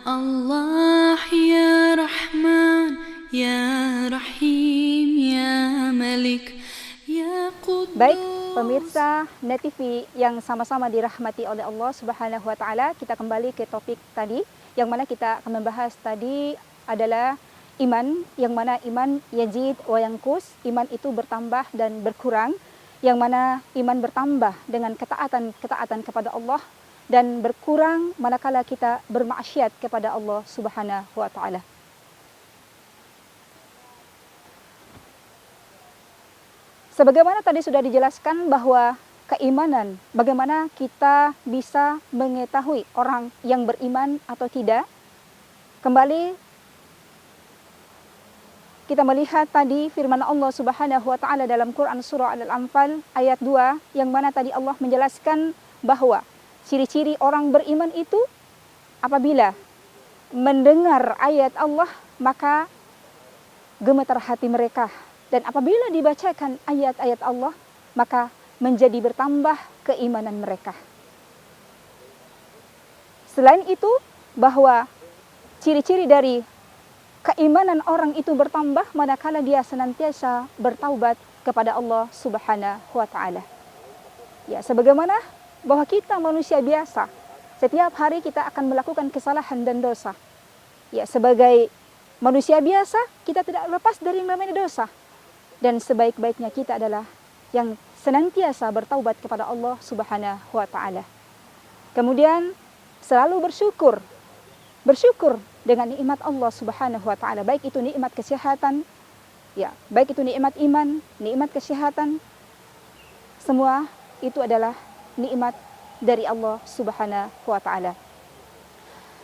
Allah ya Rahman ya Rahim ya Malik ya Quddus. Baik pemirsa Net TV yang sama-sama dirahmati oleh Allah Subhanahu wa taala, kita kembali ke topik tadi yang mana kita akan membahas tadi adalah iman, yang mana iman yazid wa yanqus, iman itu bertambah dan berkurang, yang mana iman bertambah dengan ketaatan kepada Allah dan berkurang manakala kita bermaksiat kepada Allah Subhanahu wa taala. Sebagaimana tadi sudah dijelaskan bahwa keimanan, bagaimana kita bisa mengetahui orang yang beriman atau tidak. Kembali kita melihat tadi firman Allah Subhanahu wa taala dalam Quran surah Al-Anfal ayat 2, yang mana tadi Allah menjelaskan bahwa ciri-ciri orang beriman itu apabila mendengar ayat Allah maka gemetar hati mereka, dan apabila dibacakan ayat-ayat Allah maka menjadi bertambah keimanan mereka. Selain itu, bahwa ciri-ciri dari keimanan orang itu bertambah manakala dia senantiasa bertaubat kepada Allah Subhanahu wa taala. Ya, sebagaimana bahwa kita manusia biasa, setiap hari kita akan melakukan kesalahan dan dosa. Ya, sebagai manusia biasa, kita tidak lepas dari yang namanya dosa. Dan sebaik-baiknya kita adalah yang senantiasa bertaubat kepada Allah Subhanahu wa taala. Kemudian selalu bersyukur. Bersyukur dengan nikmat Allah Subhanahu wa taala, baik itu nikmat kesehatan, ya, baik itu nikmat iman, nikmat kesehatan, semua itu adalah nikmat dari Allah Subhanahu wa taala.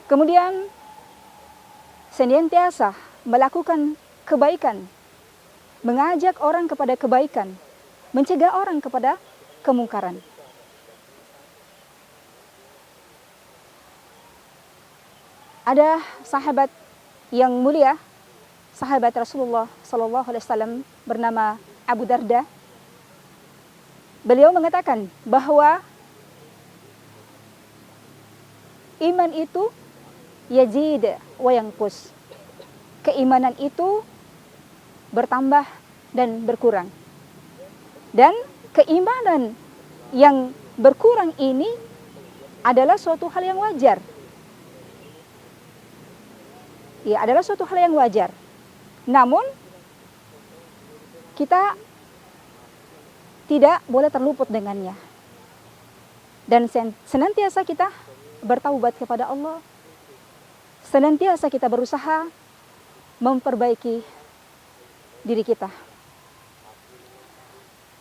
Kemudian senantiasa melakukan kebaikan, mengajak orang kepada kebaikan, mencegah orang kepada kemungkaran. Ada sahabat yang mulia, sahabat Rasulullah sallallahu alaihi wasallam bernama Abu Darda. Beliau mengatakan bahwa iman itu yazid wa yanqus. Keimanan itu bertambah dan berkurang. Dan keimanan yang berkurang ini adalah suatu hal yang wajar. Ya, adalah suatu hal yang wajar. Namun kita tidak boleh terluput dengannya. Dan senantiasa kita bertaubat kepada Allah. Senantiasa kita berusaha memperbaiki diri kita.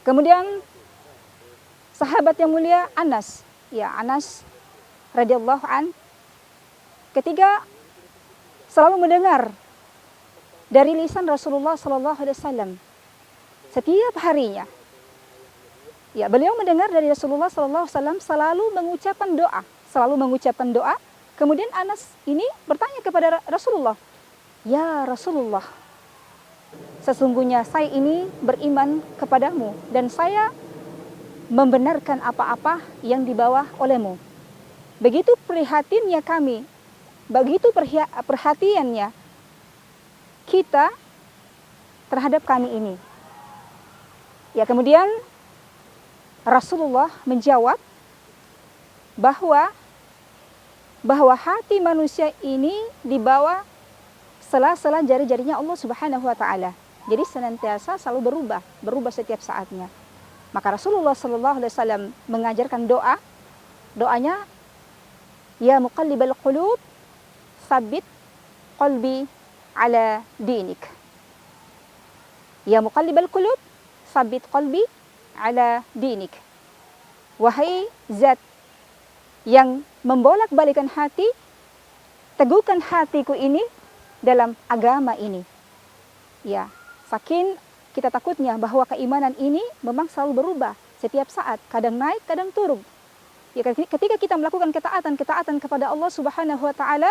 Kemudian sahabat yang mulia Anas, ya, Anas radhiyallahu an, ketika selalu mendengar dari lisan Rasulullah sallallahu alaihi wasallam setiap harinya, ya, beliau mendengar dari Rasulullah sallallahu alaihi wasallam selalu mengucapkan doa. Kemudian Anas ini bertanya kepada Rasulullah, "Ya Rasulullah, sesungguhnya saya ini beriman kepadamu dan saya membenarkan apa-apa yang dibawa olehmu." Begitu prihatinnya kami, begitu perhatiannya kita terhadap kami ini. Ya, kemudian Rasulullah menjawab bahwa hati manusia ini dibawa sela-sela jari-jarinya Allah Subhanahu wa taala. Jadi senantiasa selalu berubah setiap saatnya. Maka Rasulullah sallallahu alaihi wasallam mengajarkan doanya, ya muqallibal qulub, tsabbit qalbi ala dinik. Ya muqallibal qulub, tsabbit qalbi ala dinik. Wahai zat yang membolak-balikan hati, teguhkan hatiku ini dalam agama ini. Ya, saking kita takutnya bahwa keimanan ini memang selalu berubah setiap saat, kadang naik, kadang turun. Ya, ketika kita melakukan ketaatan kepada Allah Subhanahu wa taala,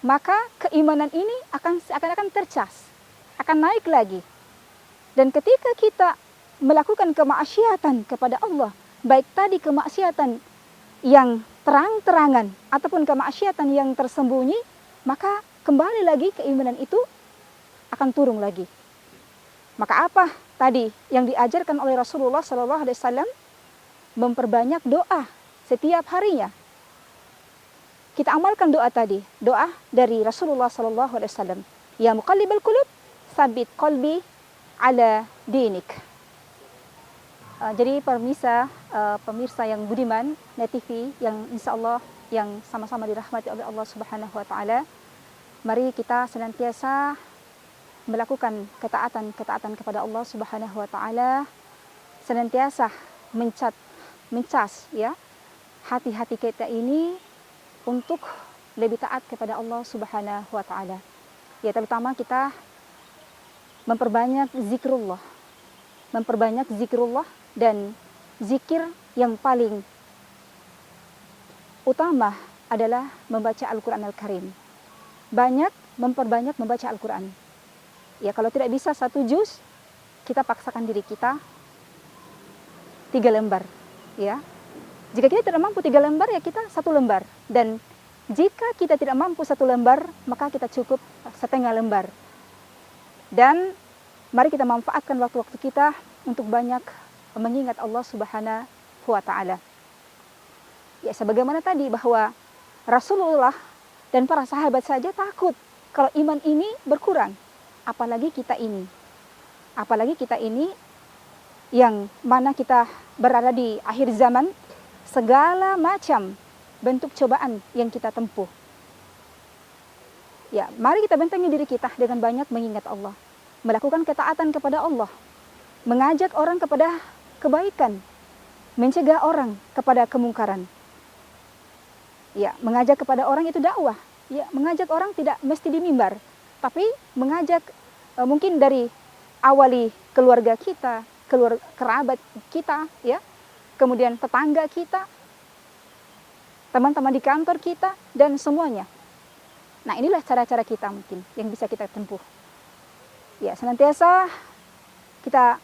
maka keimanan ini akan tercas, akan naik lagi. Dan ketika kita melakukan kemaksiatan kepada Allah, baik tadi kemaksiatan yang terang-terangan ataupun kemaksiatan yang tersembunyi, maka kembali lagi keimanan itu akan turun lagi. Maka apa tadi yang diajarkan oleh Rasulullah SAW? Memperbanyak doa setiap harinya. Kita amalkan doa tadi, doa dari Rasulullah SAW. Ya muqallibal qulub, sabit qalbi ala dinik. Jadi pemirsa yang budiman, Net TV yang insya Allah yang sama-sama dirahmati oleh Allah Subhanahu Wa Taala, mari kita senantiasa melakukan ketaatan kepada Allah Subhanahu Wa Taala, senantiasa mencas ya hati-hati kita ini untuk lebih taat kepada Allah Subhanahu Wa Taala. Ya terutama kita memperbanyak zikrullah dan zikir yang paling utama adalah membaca Al-Quran Al-Karim. Memperbanyak membaca Al-Quran. Ya kalau tidak bisa 1 juz, kita paksakan diri kita 3 lembar. Ya, jika kita tidak mampu 3 lembar, ya kita 1 lembar. Dan jika kita tidak mampu 1 lembar, maka kita cukup 1/2 lembar. Dan mari kita manfaatkan waktu-waktu kita untuk banyak mengingat Allah Subhanahu Wa Taala. Ya sebagaimana tadi bahwa Rasulullah dan para sahabat saja takut kalau iman ini berkurang, apalagi kita ini yang mana kita berada di akhir zaman, segala macam bentuk cobaan yang kita tempuh. Ya, mari kita bentengi diri kita dengan banyak mengingat Allah, melakukan ketaatan kepada Allah, mengajak orang kepada kebaikan, mencegah orang kepada kemungkaran. Ya, mengajak kepada orang itu dakwah. Ya, mengajak orang tidak mesti di mimbar, tapi mengajak mungkin dari awali keluarga kita, kerabat kita, ya, kemudian tetangga kita, teman-teman di kantor kita, dan semuanya. Nah, inilah cara-cara kita mungkin yang bisa kita tempuh. Ya, senantiasa kita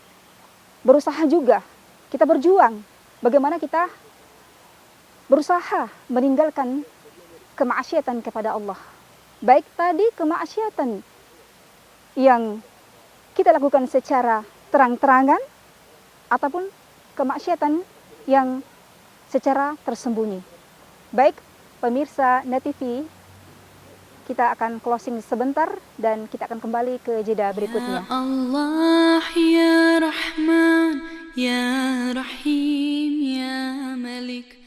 berusaha juga, kita berjuang. Bagaimana kita berusaha meninggalkan kemaksiatan kepada Allah. Baik tadi kemaksiatan yang kita lakukan secara terang-terangan, ataupun kemaksiatan yang secara tersembunyi. Baik pemirsa Net TV, kita akan closing sebentar dan kita akan kembali ke jeda berikutnya. Ya Allah ya Rahman ya Rahim ya Malik